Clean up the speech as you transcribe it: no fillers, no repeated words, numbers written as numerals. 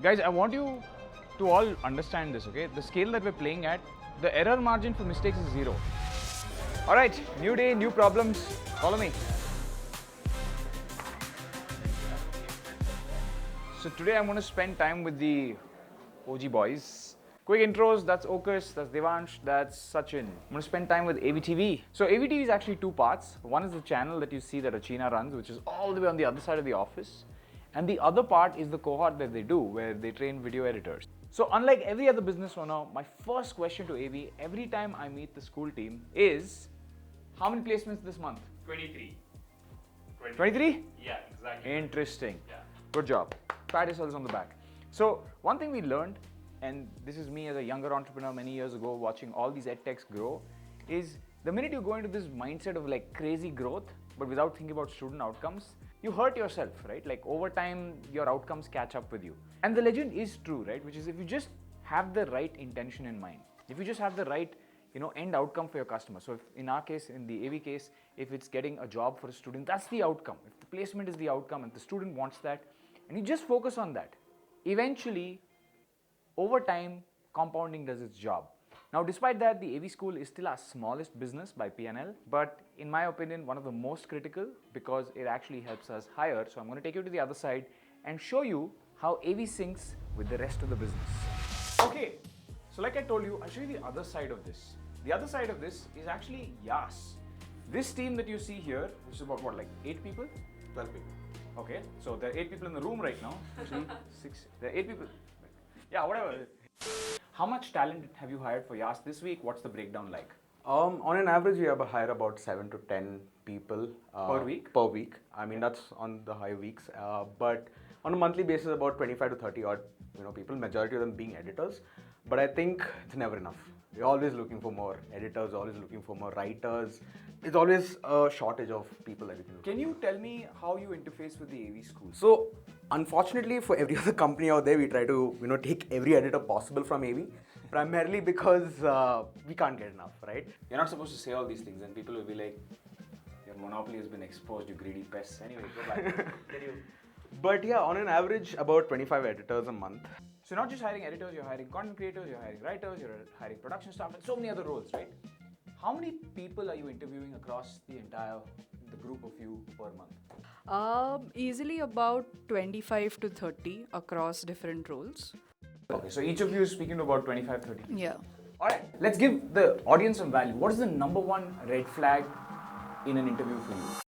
Guys, I want you to all understand this, okay? The scale that we're playing at, the error margin for mistakes is 0. All right, new day, new problems. Follow me. So today I'm going to spend time with the OG boys. Quick intros, that's Okus, that's Devansh, that's Sachin. I'm going to spend time with AVTV. So AVTV is actually two parts. One is the channel that you see that Achina runs, which is all the way on the other side of the office. And the other part is the cohort that they do, where they train video editors. So unlike every other business owner, my first question to AV every time I meet the school team is, how many placements this month? 23. 23? Yeah, exactly. Interesting. Yeah. Good job. Pat yourselves on the back. So one thing we learned, and this is me as a younger entrepreneur many years ago watching all these edtechs grow, is the minute you go into this mindset of like crazy growth, but without thinking about student outcomes, you hurt yourself, right? Like over time, your outcomes catch up with you. And the legend is true, right? Which is if you just have the right intention in mind, if you just have the right end outcome for your customer. So if in our case, in the AV case, if it's getting a job for a student, that's the outcome. If the placement is the outcome and the student wants that, and you just focus on that, eventually, over time, compounding does its job. Now, despite that, the AV school is still our smallest business by P&L, but in my opinion, one of the most critical because it actually helps us hire. So I'm going to take you to the other side and show you how AV syncs with the rest of the business. Okay, so like I told you, I'll show you the other side of this. The other side of this is actually AEOS. This team that you see here, which is about what, like 8 people? 12 people. Okay, so there are 8 people in the room right now. 3, 6, there are 8 people. Yeah, whatever. How much talent have you hired for AEOS this week? What's the breakdown like? On an average, we hire about 7 to 10 people Per week? Per week. I mean, that's on the high weeks. But on a monthly basis, about 25 to 30 odd people, majority of them being editors. But I think it's never enough. We're always looking for more editors, always looking for more writers. It's always a shortage of people that we can look. Can you tell me how you interface with the AV school? So, unfortunately, for every other company out there, we try to take every editor possible from AV, primarily because we can't get enough, right? You're not supposed to say all these things, and people will be like, "Your monopoly has been exposed, you greedy pests." Anyway, go back. But yeah, on an average, about 25 editors a month. So not just hiring editors, you're hiring content creators, you're hiring writers, you're hiring production staff, and so many other roles, right? How many people are you interviewing across the group of you per month? Easily about 25 to 30 across different roles. Okay, so each of you is speaking to about 25, 30. Yeah. All right, let's give the audience some value. What is the number one red flag in an interview for you?